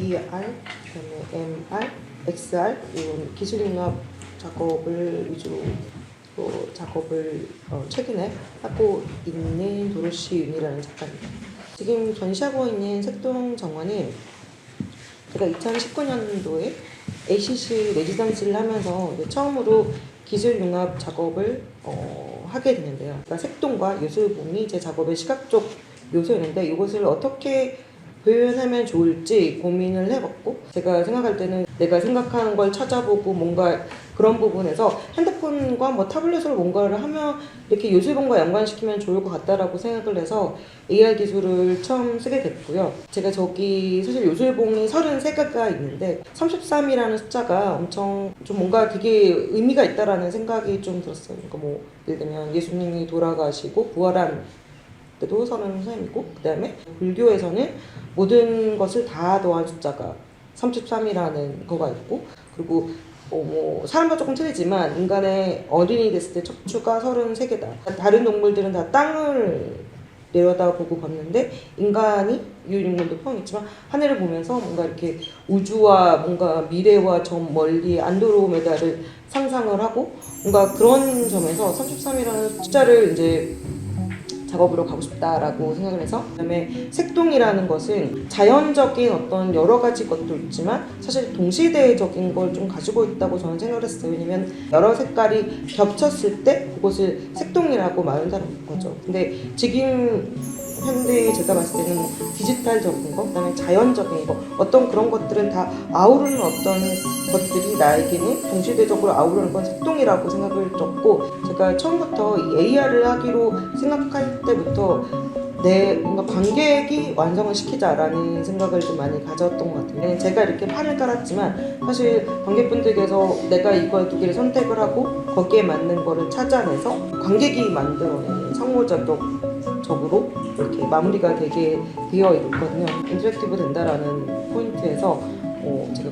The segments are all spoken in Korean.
그다음에 MR, XR 이런 기술융합 작업을 위주로 작업을 최근에 하고 있는 도로시 윤이라는 작가입니다. 지금 전시하고 있는 색동정원은 제가 2019년도에 ACC 레지던시를 하면서 처음으로 기술융합 작업을 하게 되는데요. 그러니까 색동과 요술봉이 제 작업의 시각적 요소였는데 이것을 어떻게 표현하면 좋을지 고민을 해봤고, 제가 생각할 때는 내가 생각하는 걸 찾아보고 뭔가 그런 부분에서 핸드폰과 뭐 타블렛으로 뭔가를 하면 이렇게 요술봉과 연관시키면 좋을 것 같다라고 생각을 해서 AR 기술을 처음 쓰게 됐고요. 제가 저기 사실 요술봉이 33개가 있는데 33이라는 숫자가 엄청 좀 뭔가 되게 의미가 있다라는 생각이 좀 들었어요. 그러니까 뭐 예를 들면 예수님이 돌아가시고 부활한 때도 33이고, 그 다음에 불교에서는 모든 것을 다 더한 숫자가 33이라는 거가 있고, 그리고 뭐 사람과 조금 틀리지만 인간의 어린이 됐을 때 척추가 33개다. 다른 동물들은 다 땅을 내려다보고 걷는데 인간이, 유인물도 포함했지만 하늘을 보면서 뭔가 이렇게 우주와 뭔가 미래와 저 멀리 안드로메다를 상상을 하고, 뭔가 그런 점에서 33이라는 숫자를 이제 작업으로 가고 싶다라고 생각을 해서, 그다음에 색동이라는 것은 자연적인 어떤 여러 가지 것도 있지만 사실 동시대적인 걸 좀 가지고 있다고 저는 생각을 했어요. 왜냐면 여러 색깔이 겹쳤을 때 그것을 색동이라고 말한다는 거죠. 근데 지금 현대에 제가 봤을 때는 디지털적인 거, 그다음에 자연적인 거, 어떤 그런 것들은 다 아우르는 어떤 것들이 나에게는 동시대적으로 아우르는 건 색동이라고 생각을 줬고, 제가 처음부터 이 AR을 하기로 생각할 때부터 내 뭔가 관객이 완성을 시키자라는 생각을 좀 많이 가졌던 것 같아요. 제가 이렇게 판을 깔았지만 사실 관객분들께서 내가 이걸 두 개를 선택을 하고 거기에 맞는 거를 찾아내서 관객이 만들어내는 상호작용적으로 이렇게 마무리가 되게 되어 있거든요. 인터랙티브 된다라는 포인트에서 제가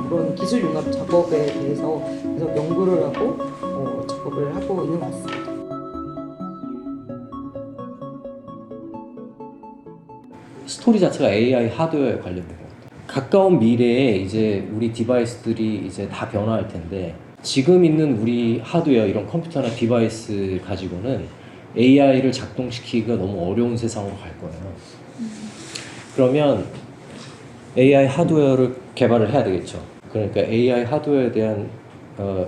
그런 기술 융합 작업에 대해서 계속 연구를 하고 작업을 하고 있는 것 같습니다. 스토리 자체가 AI 하드웨어에 관련된 것 같아요. 가까운 미래에 이제 우리 디바이스들이 이제 다 변화할 텐데, 지금 있는 우리 하드웨어, 이런 컴퓨터나 디바이스 가지고는 AI를 작동시키기가 너무 어려운 세상으로 갈 거예요. 그러면 AI 하드웨어를 개발을 해야 되겠죠. 그러니까 AI 하드웨어에 대한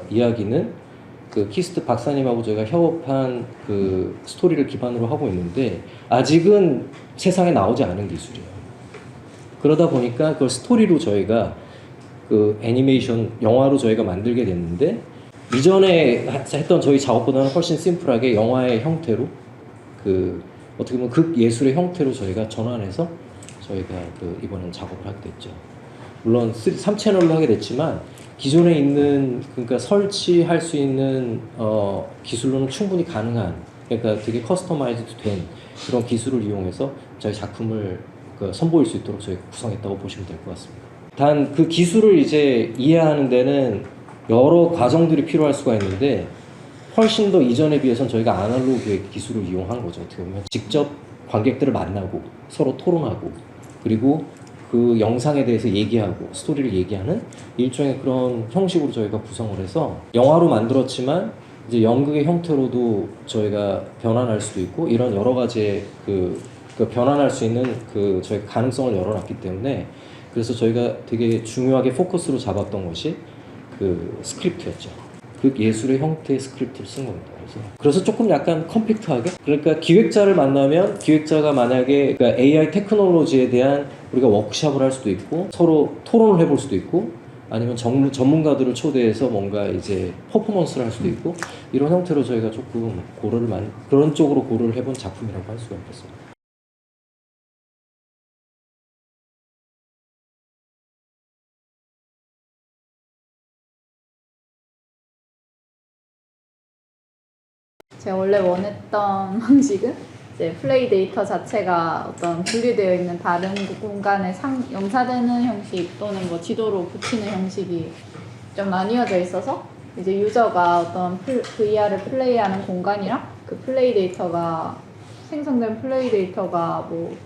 이야기는 그 키스트 박사님하고 저희가 협업한 그 스토리를 기반으로 하고 있는데, 아직은 세상에 나오지 않은 기술이에요. 그러다 보니까 그걸 스토리로 저희가 그 애니메이션 영화로 저희가 만들게 됐는데, 이전에 했던 저희 작업보다는 훨씬 심플하게 영화의 형태로, 그 어떻게 보면 극 예술의 형태로 저희가 전환해서 저희가 그 이번엔 작업을 하게 됐죠. 물론 3채널로 하게 됐지만 기존에 있는, 그러니까 설치할 수 있는 기술로는 충분히 가능한, 그러니까 되게 커스터마이즈드 된 그런 기술을 이용해서 저희 작품을 선보일 수 있도록 저희가 구성했다고 보시면 될 것 같습니다. 단 그 기술을 이제 이해하는 데는 여러 과정들이 필요할 수가 있는데, 훨씬 더 이전에 비해서는 저희가 아날로그의 기술을 이용한 거죠. 어떻게 보면 직접 관객들을 만나고 서로 토론하고, 그리고 그 영상에 대해서 얘기하고 스토리를 얘기하는 일종의 그런 형식으로 저희가 구성을 해서 영화로 만들었지만 이제 연극의 형태로도 저희가 변환할 수도 있고, 이런 여러 가지의 그 변환할 수 있는 그 저희가 가능성을 열어놨기 때문에, 그래서 저희가 되게 중요하게 포커스로 잡았던 것이 그 스크립트였죠. 그 예술의 형태의 스크립트를 쓴 겁니다. 그래서 조금 약간 컴팩트하게, 그러니까 기획자를 만나면 기획자가 만약에 그러니까 AI 테크놀로지에 대한 우리가 워크숍을 할 수도 있고, 서로 토론을 해볼 수도 있고, 아니면 전문가들을 초대해서 뭔가 이제 퍼포먼스를 할 수도 있고, 이런 형태로 저희가 조금 그런 쪽으로 고려를 해본 작품이라고 할 수가 있겠습니다. 제가 원래 원했던 방식은 이제 플레이 데이터 자체가 어떤 분리되어 있는 다른 공간에 영사되는 형식 또는 뭐 지도로 붙이는 형식이 좀 나뉘어져 있어서, 이제 유저가 어떤 VR을 플레이하는 공간이랑 그 플레이 데이터가 생성된 플레이 데이터가 뭐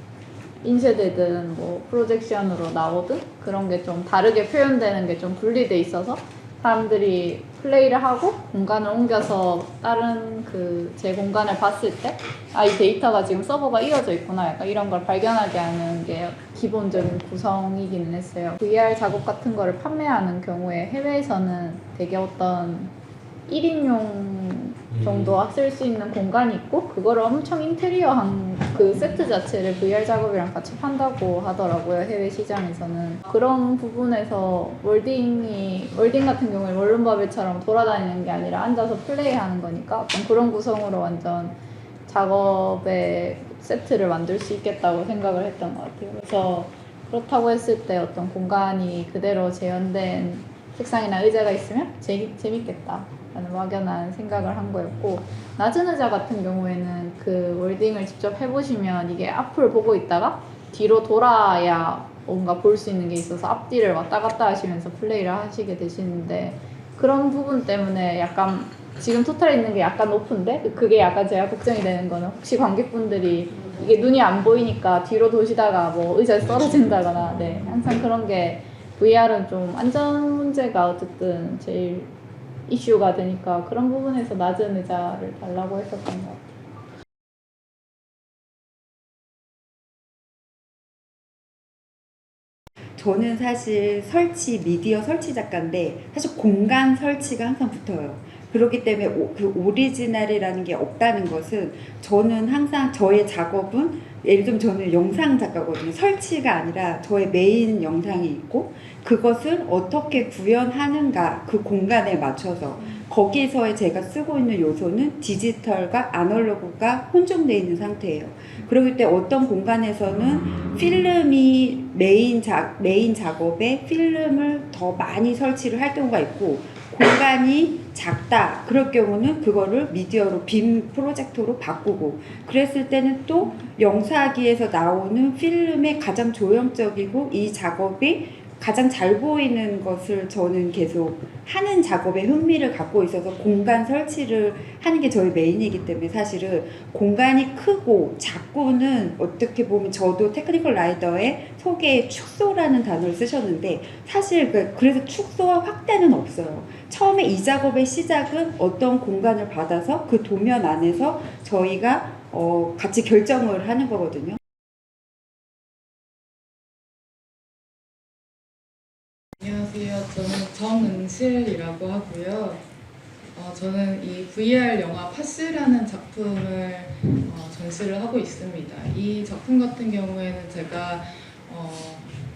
인쇄되든 뭐 프로젝션으로 나오든 그런 게 좀 다르게 표현되는 게 좀 분리돼 있어서 사람들이 플레이를 하고 공간을 옮겨서 다른 그 제 공간을 봤을 때 아, 이 데이터가 지금 서버가 이어져 있구나 약간 이런 걸 발견하게 하는 게 기본적인 구성이기는 했어요. VR 작업 같은 거를 판매하는 경우에 해외에서는 되게 어떤 1인용 정도 쓸 수 있는 공간이 있고 그거를 엄청 인테리어한 그 세트 자체를 VR 작업이랑 같이 판다고 하더라고요. 해외 시장에서는. 그런 부분에서 월딩 같은 경우에 원룸바벨처럼 돌아다니는 게 아니라 앉아서 플레이하는 거니까 어떤 그런 구성으로 완전 작업의 세트를 만들 수 있겠다고 생각을 했던 것 같아요. 그래서 그렇다고 했을 때 어떤 공간이 그대로 재현된 책상이나 의자가 있으면 재밌겠다 라는 막연한 생각을 한 거였고, 낮은 의자 같은 경우에는 그 월딩을 직접 해보시면 이게 앞을 보고 있다가 뒤로 돌아야 뭔가 볼 수 있는 게 있어서 앞뒤를 왔다 갔다 하시면서 플레이를 하시게 되시는데, 그런 부분 때문에 약간 지금 토탈에 있는 게 약간 높은데 그게 약간 제가 걱정이 되는 거는 혹시 관객분들이 이게 눈이 안 보이니까 뒤로 도시다가 뭐 의자에 떨어진다거나, 네, 항상 그런 게 VR은 좀 안전 문제가 어쨌든 제일 이슈가 되니까 그런 부분에서 낮은 의자를 달라고 했었던 것 같아요. 저는 사실 미디어 설치 작가인데 사실 공간 설치가 항상 붙어요. 그렇기 때문에 그 오리지널이라는 게 없다는 것은, 저는 항상 저의 작업은 예를 들면 저는 영상 작가거든요. 설치가 아니라 저의 메인 영상이 있고 그것을 어떻게 구현하는가, 그 공간에 맞춰서 거기서의 제가 쓰고 있는 요소는 디지털과 아날로그가 혼종되어 있는 상태예요. 그렇기 때문에 어떤 공간에서는 필름이 메인 작업에 필름을 더 많이 설치를 할 경우가 있고, 공간이 작다 그럴 경우는 그거를 미디어로 빔 프로젝터로 바꾸고, 그랬을 때는 또 영사기에서 나오는 필름의 가장 조형적이고 이 작업이 가장 잘 보이는 것을 저는 계속 하는 작업에 흥미를 갖고 있어서 공간 설치를 하는 게 저희 메인이기 때문에, 사실은 공간이 크고 작고는 어떻게 보면, 저도 테크니컬 라이더의 소개에 축소라는 단어를 쓰셨는데 사실 그래서 축소와 확대는 없어요. 처음에 이 작업의 시작은 어떤 공간을 받아서 그 도면 안에서 저희가 같이 결정을 하는 거거든요. 안녕하세요. 저는 정은실이라고 하고요. 저는 이 VR 영화 파스라는 작품을 전시를 하고 있습니다. 이 작품 같은 경우에는 제가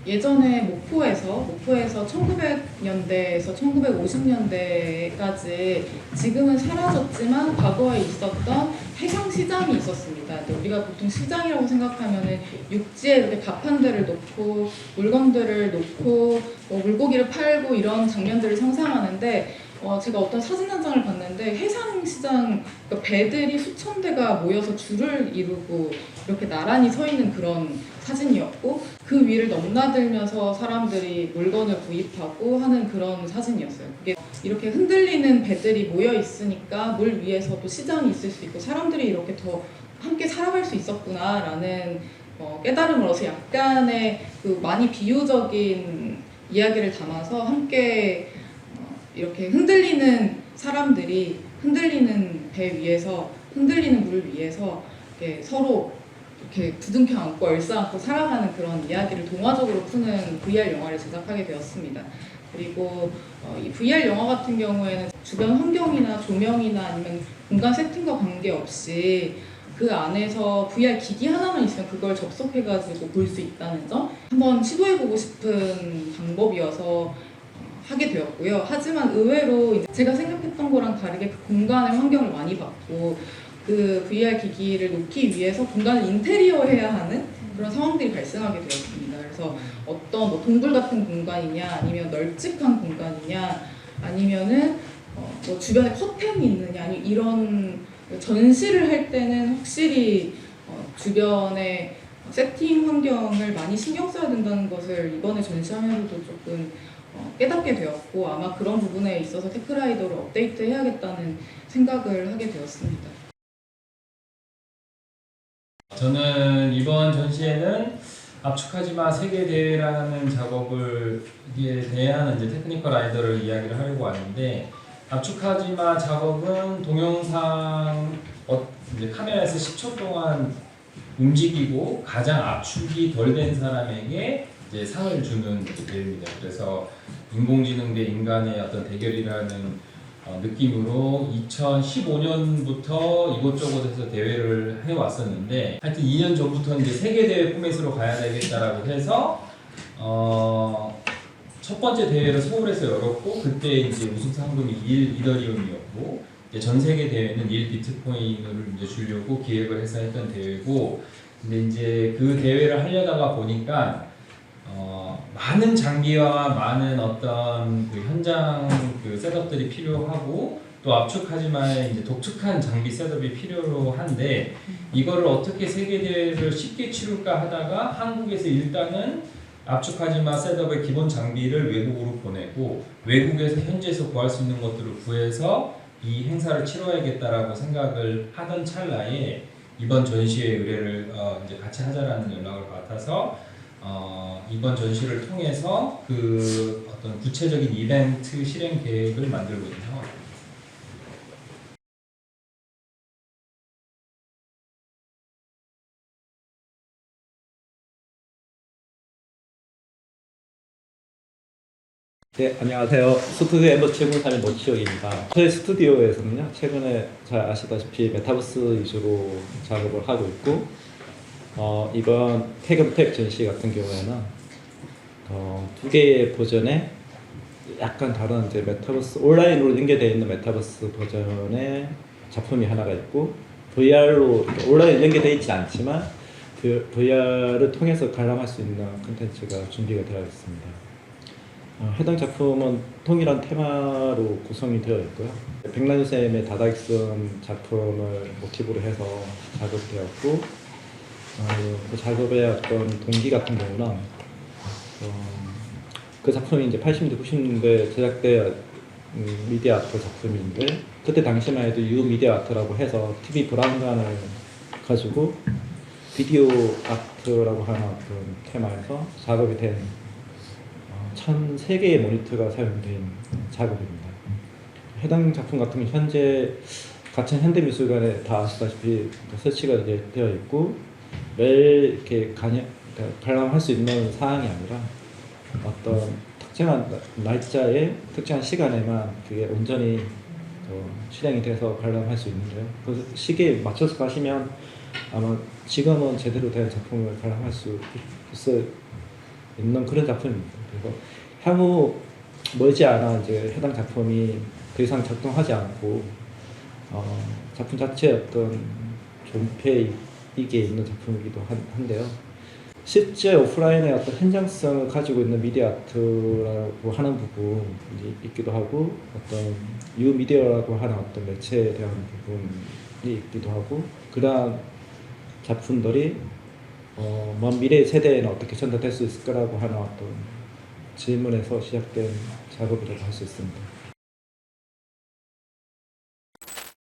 예전에 목포에서 1900년대에서 1950년대까지 지금은 사라졌지만 과거에 있었던 해상 시장이 있었습니다. 우리가 보통 시장이라고 생각하면은 육지에 이렇게 밥 한 대를 놓고 물건들을 놓고 물고기를 팔고 이런 장면들을 상상하는데, 제가 어떤 사진 한 장을 봤는데 해상 시장, 그러니까 배들이 수천 대가 모여서 줄을 이루고 이렇게 나란히 서 있는 그런 사진이었고, 그 위를 넘나들면서 사람들이 물건을 구입하고 하는 그런 사진이었어요. 그게 이렇게 흔들리는 배들이 모여 있으니까 물 위에서도 시장이 있을 수 있고 사람들이 이렇게 더 함께 살아갈 수 있었구나라는 깨달음을 얻어서 약간의 그 많이 비유적인 이야기를 담아서 함께 이렇게 흔들리는 사람들이 흔들리는 배 위에서, 흔들리는 물 위에서 이렇게 서로 이렇게 부둥켜 안고 얼싸안고 살아가는 그런 이야기를 동화적으로 푸는 VR 영화를 제작하게 되었습니다. 그리고 이 VR 영화 같은 경우에는 주변 환경이나 조명이나 아니면 공간 세팅과 관계없이 그 안에서 VR 기기 하나만 있으면 그걸 접속해가지고 볼 수 있다는 점, 한번 시도해보고 싶은 방법이어서 하게 되었고요. 하지만 의외로 이제 제가 생각했던 거랑 다르게 그 공간의 환경을 많이 받고 그 VR 기기를 놓기 위해서 공간을 인테리어해야 하는 그런 상황들이 발생하게 되었습니다. 그래서 어떤 뭐 동굴 같은 공간이냐, 아니면 널찍한 공간이냐, 아니면은 뭐 주변에 커튼이 있느냐, 아니 이런 전시를 할 때는 확실히 주변에 세팅 환경을 많이 신경 써야 된다는 것을 이번에 전시하면서도 조금 깨닫게 되었고, 아마 그런 부분에 있어서 테크라이더를 업데이트해야겠다는 생각을 하게 되었습니다. 저는 이번 전시회는 압축하지마 세계 대회라는 작업을 이에 대한 이제 테크니컬 라이더를 이야기를 하려고 왔는데 압축하지마 작업은 동영상 이제 카메라에서 10초 동안 움직이고 가장 압축이 덜 된 사람에게 이제 상을 주는 대회입니다. 그래서 인공지능 대 인간의 어떤 대결이라는 느낌으로 2015년부터 이곳저곳에서 대회를 해왔었는데 하여튼 2년 전부터 이제 세계대회 포맷으로 가야 되겠다라고 해서 첫 번째 대회를 서울에서 열었고 그때 이제 우승 상금이 1 이더리움이었고 전 세계 대회는 1 비트코인을 이제 주려고 기획을 해서 했던 대회고 근데 이제 그 대회를 하려다가 보니까 많은 장비와 많은 어떤 그 현장 그 셋업들이 필요하고 또 압축하지만 이제 독특한 장비 셋업이 필요로 한데 이거를 어떻게 세계 대회를 쉽게 치룰까 하다가 한국에서 일단은 압축하지마 셋업의 기본 장비를 외국으로 보내고 외국에서 현지에서 구할 수 있는 것들을 구해서 이 행사를 치러야겠다라고 생각을 하던 찰나에 이번 전시회 의뢰를 이제 같이 하자라는 연락을 받아서 이번 전시를 통해서 그 어떤 구체적인 이벤트 실행 계획을 만들고 있는 상황입니다. 네, 안녕하세요. 스튜디오 엠버 703의 노치혁입니다. 저희 스튜디오에서는요, 최근에 잘 아시다시피 메타버스 위주로 작업을 하고 있고, 이번 태금텍 전시 같은 경우에는 두 개의 버전의 약간 다른 이제 메타버스 온라인으로 연계되어 있는 메타버스 버전의 작품이 하나가 있고, VR로 온라인 연계되어 있지 않지만 그 VR을 통해서 관람할 수 있는 콘텐츠가 준비가 되어 있습니다. 해당 작품은 동일한 테마로 구성이 되어 있고요. 백란유쌤의 다다익선 작품을 모티브로 해서 작업되었고, 그 작업의 어떤 동기 같은 경우는 그 작품이 이제 80년대, 90년대 제작된 미디어 아트 작품인데 그때 당시만 해도 유 미디어 아트라고 해서 TV 브라운관을 가지고 비디오 아트라고 하는 어떤 테마에서 작업이 된 1,003개의 모니터가 사용된 작업입니다. 해당 작품 같은 경우 현재 같은 현대미술관에 다 아시다시피 설치가 이제 되어 있고 매일 이렇게 관람할 수 있는 사항이 아니라 어떤 특정한 날짜에 특정한 시간에만 그게 온전히 실행이 돼서 관람할 수 있는데요. 그 시기에 맞춰서 가시면 아마 지금은 제대로 된 작품을 관람할 수 있는 그런 작품입니다. 그래서 향후 머지않아 이제 해당 작품이 더 이상 작동하지 않고 작품 자체의 어떤 존폐이기에 있는 작품이기도 한데요. 실제 오프라인의 어떤 현장성을 가지고 있는 미디어 아트라고 하는 부분이 있기도 하고 어떤 뉴 미디어라고 하는 어떤 매체에 대한 부분이 있기도 하고 그러한 작품들이 먼 미래 세대에는 어떻게 전달될 수 있을까라고 하는 어떤 질문에서 시작된 작업이라고 할 수 있습니다.